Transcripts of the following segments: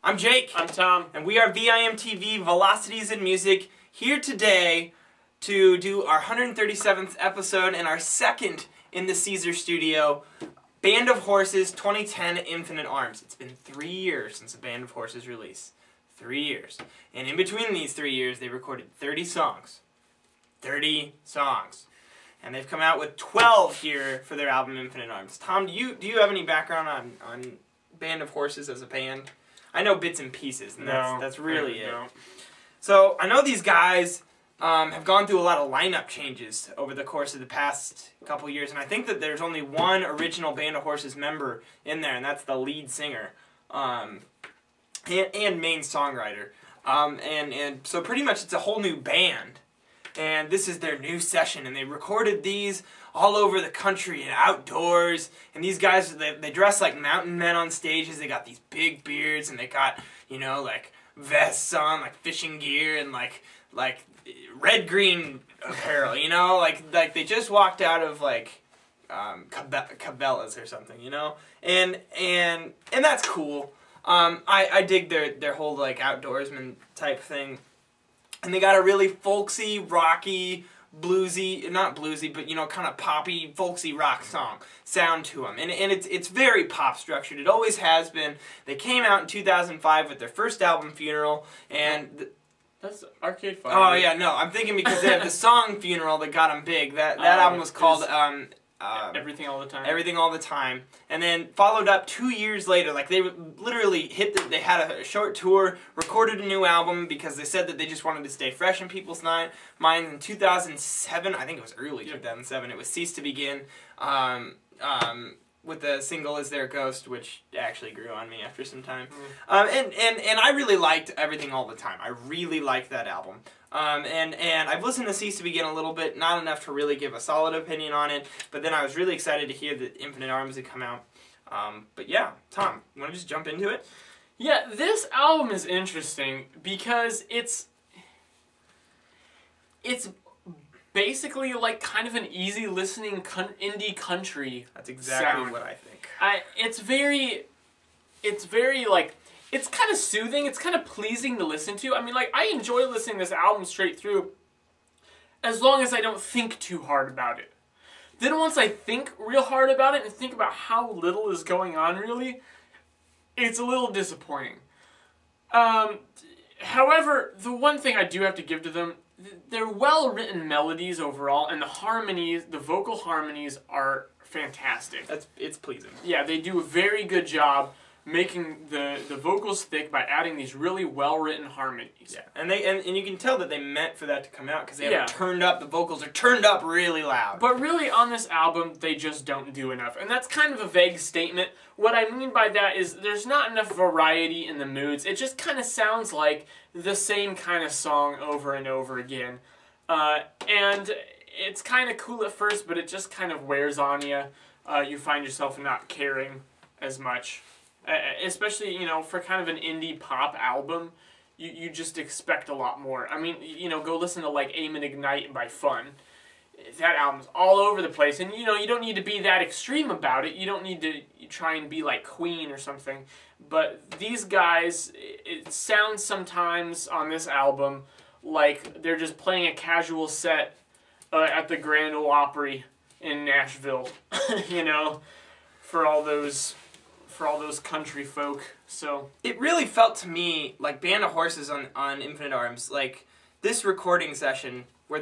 I'm Jake. I'm Tom. And we are VIMTV Velocities in Music, here today to do our 137th episode and our second in the Caesar studio, Band of Horses 2010 Infinite Arms. It's been 3 years since a Band of Horses release. 3 years. And in between these 3 years, they recorded 30 songs. 30 songs. And they've come out with 12 here for their album Infinite Arms. Tom, do you have any background on Band of Horses as a band? I know bits and pieces, and that's really it. No. So I know these guys have gone through a lot of lineup changes over the course of the past couple years, and I think that there's only one original Band of Horses member in there, and that's the lead singer and main songwriter. And so pretty much it's a whole new band, and this is their new session, and they recorded these all over the country and outdoors, and these guys, they dress like mountain men on stages. They got these big beards, and they got, you know, like vests on, like fishing gear, and like red-green apparel, you know, like they just walked out of like Cabela's or something, you know, and that's cool. I dig their whole like outdoorsman type thing, and they got a really folksy, rocky, bluesy, not bluesy, but, you know, kind of poppy, folksy rock sound to them. And it's very pop structured. It always has been. They came out in 2005 with their first album, Funeral, and that's Arcade Fire. Oh, yeah, no, I'm thinking because they have the song Funeral that got them big. That album was called Everything All the Time. Everything All the Time. And then followed up 2 years later. Like, they literally they had a short tour, recorded a new album because they said that they just wanted to stay fresh in people's minds. In 2007, I think it was early 2007, it was Cease to Begin, with the single Is There a Ghost, which actually grew on me after some time. And I really liked Everything All the Time. I really liked that album. And I've listened to Cease to Begin a little bit, not enough to really give a solid opinion on it, but then I was really excited to hear that Infinite Arms had come out. But yeah, Tom, you want to just jump into it? Yeah, this album is interesting because it's basically like kind of an easy listening indie country. That's exactly sound. What I think. It's very like, it's kind of soothing, it's kind of pleasing to listen to. I mean, like, I enjoy listening to this album straight through as long as I don't think too hard about it. Then once I think real hard about it and think about how little is going on really, it's a little disappointing. However, the one thing I do have to give to them, they're well-written melodies overall, and the harmonies, the vocal harmonies are fantastic. It's pleasing. Yeah, they do a very good job making the vocals thick by adding these really well-written harmonies. Yeah, and you can tell that they meant for that to come out because they have turned up, the vocals are turned up really loud. But really, on this album, they just don't do enough. And that's kind of a vague statement. What I mean by that is there's not enough variety in the moods. It just kind of sounds like the same kind of song over and over again. And it's kind of cool at first, but it just kind of wears on you. You find yourself not caring as much. Especially, you know, for kind of an indie pop album, you just expect a lot more. I mean, you know, go listen to, like, Aim and Ignite by Fun. That album's all over the place, and, you know, you don't need to be that extreme about it. You don't need to try and be like Queen or something. But these guys, it sounds sometimes on this album like they're just playing a casual set at the Grand Ole Opry in Nashville, you know, for all those country folk. So it really felt to me like Band of Horses on Infinite Arms, like this recording session where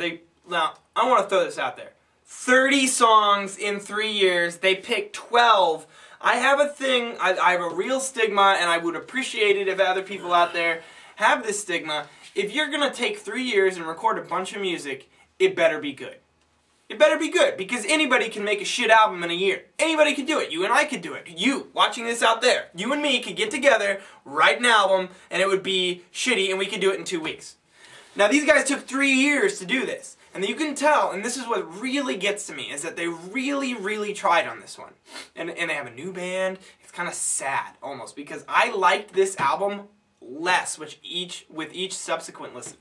now I want to throw this out there. 30 songs in 3 years, they picked 12. I have a thing, I have a real stigma, and I would appreciate it if other people out there have this stigma. If you're going to take 3 years and record a bunch of music, it better be good. It better be good, because anybody can make a shit album in a year. Anybody can do it. You and I could do it. You, watching this out there, you and me could get together, write an album, and it would be shitty, and we could do it in 2 weeks. Now, these guys took 3 years to do this. And you can tell, and this is what really gets to me, is that they really, really tried on this one. And they have a new band. It's kind of sad, almost, because I liked this album less with each subsequent listen.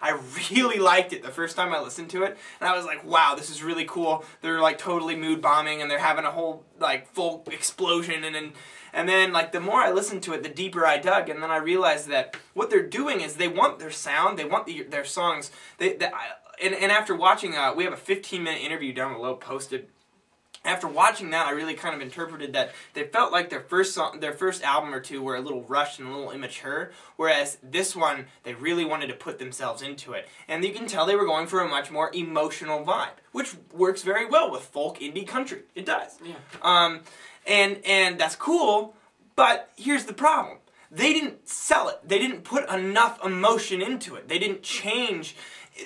I really liked it the first time I listened to it, and I was like, wow, this is really cool. They're like totally mood bombing, and they're having a whole like full explosion, and And then, like, the more I listened to it, the deeper I dug, and then I realized that what they're doing is they want their sound, they want their songs. And after watching, we have a 15-minute interview down below posted. After watching that, I really kind of interpreted that they felt like their first album or two were a little rushed and a little immature, whereas this one, they really wanted to put themselves into it. And you can tell they were going for a much more emotional vibe, which works very well with folk indie country. It does. Yeah. And that's cool, but here's the problem. They didn't sell it. They didn't put enough emotion into it. They didn't change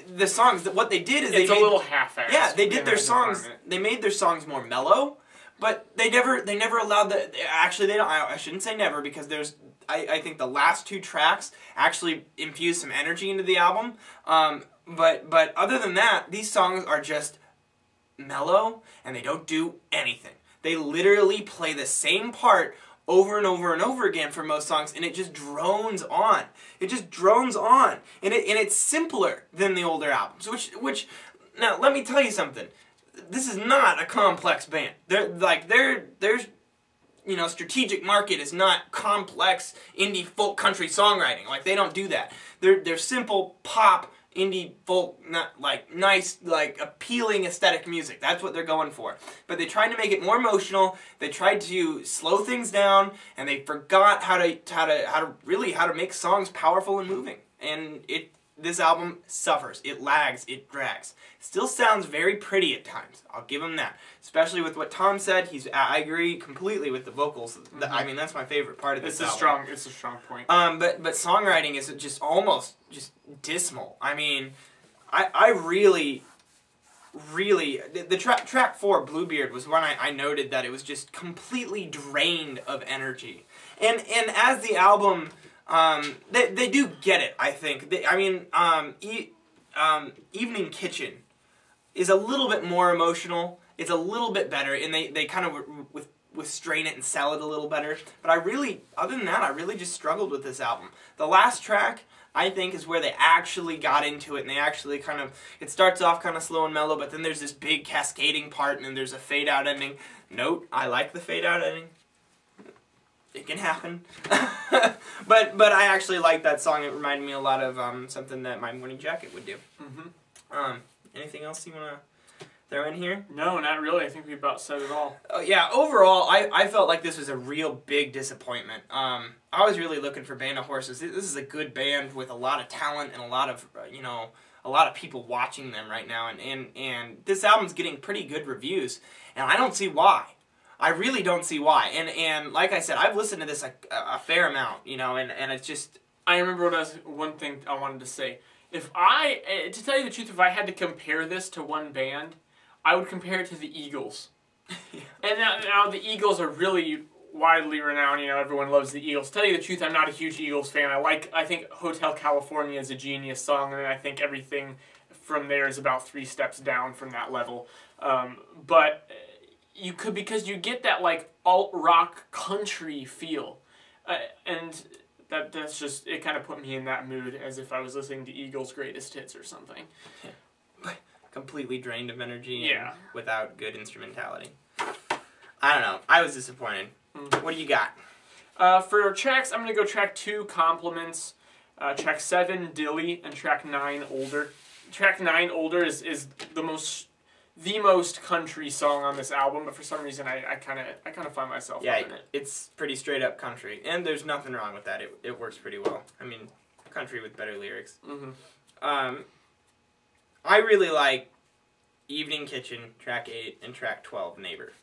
the songs. What they did is it's a little half-assed. Yeah, they did their songs. They made their songs more mellow, but they never allowed the. Actually, they don't. I shouldn't say never, because there's. I think the last 2 tracks actually infuse some energy into the album. But other than that, these songs are just mellow, and they don't do anything. They literally play the same part over and over and over again for most songs, and it just drones on. It just drones on, and it's simpler than the older albums. Which now let me tell you something. This is not a complex band. Their strategic market is not complex indie folk country songwriting. Like, they don't do that. They're simple pop indie folk, not like nice, like appealing aesthetic music. That's what they're going for. But they tried to make it more emotional. They tried to slow things down, and they forgot how to make songs powerful and moving. And this album suffers. It lags. It drags. Still sounds very pretty at times. I'll give him that. Especially with what Tom said. I agree completely with the vocals. I mean, that's my favorite part of this album. It's a strong point. But songwriting is just almost just dismal. I mean, I really, the track 4, Bluebeard, was one I noted that it was just completely drained of energy. And as the album, they do get it, I think. Evening Kitchen is a little bit more emotional. It's a little bit better, and they kind of restrain it and sell it a little better. But other than that, I really just struggled with this album. The last track, I think, is where they actually got into it, and they actually it starts off kind of slow and mellow, but then there's this big cascading part, and then there's a fade-out ending. Note, I like the fade-out ending. It can happen. but I actually like that song. It reminded me a lot of something that My Morning Jacket would do. Mm-hmm. Anything else you want to throw in here? No, not really. I think we about said it all. Yeah, overall, I felt like this was a real big disappointment. I was really looking for Band of Horses. This is a good band with a lot of talent and a lot of people watching them right now. And this album's getting pretty good reviews, and I don't see why. I really don't see why. And like I said, I've listened to this a fair amount, and it's just. I remember one thing I wanted to say. To tell you the truth, if I had to compare this to one band, I would compare it to the Eagles. Yeah. And now the Eagles are really widely renowned. Everyone loves the Eagles. To tell you the truth, I'm not a huge Eagles fan. I think Hotel California is a genius song, and I think everything from there is about 3 steps down from that level. But because you get that like alt rock country feel, and that's just, it kind of put me in that mood as if I was listening to Eagles' Greatest Hits or something. Yeah. Completely drained of energy. Yeah. And without good instrumentality. I don't know. I was disappointed. What do you got? For tracks, I'm going to go track 2, Compliments, track 7, Dilly, and track 9, Older. Track 9, Older is the most country song on this album, but for some reason I kind of find myself in it. It's pretty straight up country, and there's nothing wrong with that. It works pretty well. I mean, country with better lyrics. Mm-hmm. I really like Evening Kitchen, track 8, and track 12, Neighbor.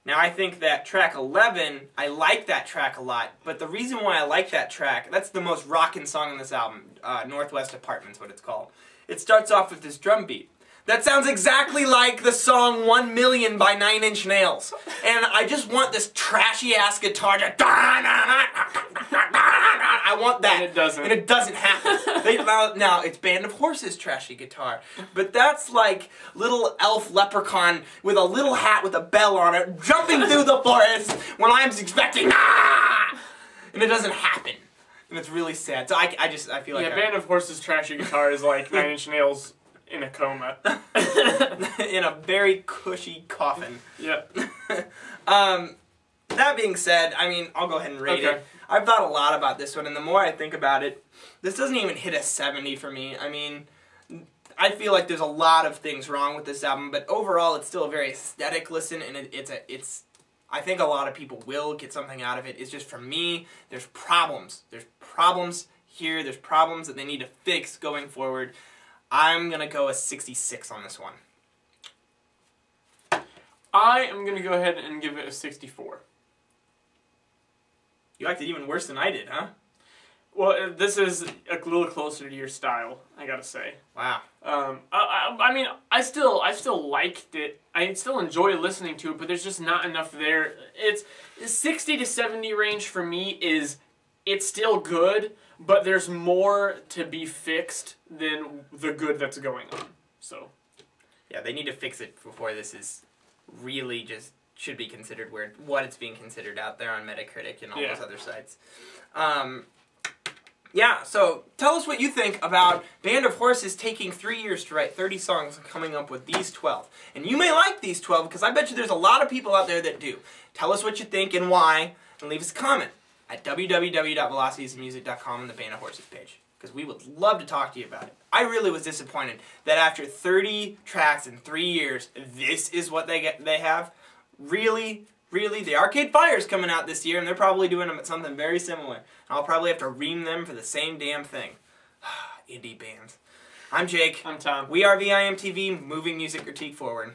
Now, I think that track 11, I like that track a lot, but the reason why I like that track, that's the most rockin' song on this album, Northwest Apartment's what it's called. It starts off with this drum beat. That sounds exactly like the song 1 Million by 9 Inch Nails. And I just want this trashy-ass guitar to... I want that. And it doesn't. And it doesn't happen. Now, it's Band of Horses trashy guitar. But that's like little elf leprechaun with a little hat with a bell on it, jumping through the forest when I'm expecting... And it doesn't happen. And it's really sad. So I feel like... Yeah, Band of Horses trashy guitar is like 9 Inch Nails... in a coma. In a very cushy coffin. Yeah. that being said, I mean, I'll go ahead and rate it. I've thought a lot about this one, and the more I think about it, this doesn't even hit a 70 for me. I mean, I feel like there's a lot of things wrong with this album, but overall, it's still a very aesthetic listen, and it's. I think a lot of people will get something out of it. It's just, for me, there's problems. There's problems here. There's problems that they need to fix going forward. I'm gonna go a 66 on this one. I am gonna go ahead and give it a 64. You acted even worse than I did, huh? Well, this is a little closer to your style, I gotta say. Wow. I mean, I still liked it. I still enjoy listening to it, but there's just not enough there. It's 60 to 70 range for me it's still good, but there's more to be fixed than the good that's going on. So, yeah, they need to fix it before this is really just should be considered what it's being considered out there on Metacritic and all those other sites. Yeah, so tell us what you think about Band of Horses taking 3 years to write 30 songs and coming up with these 12. And you may like these 12 because I bet you there's a lot of people out there that do. Tell us what you think and why, and leave us a comment at www.velocitiesmusic.com on the Band of Horses page, because we would love to talk to you about it. I really was disappointed that after 30 tracks in 3 years, this is what they have. Really, the Arcade Fire's coming out this year, and they're probably doing something very similar. And I'll probably have to ream them for the same damn thing. Indie bands. I'm Jake. I'm Tom. We are VIMTV, moving music critique forward.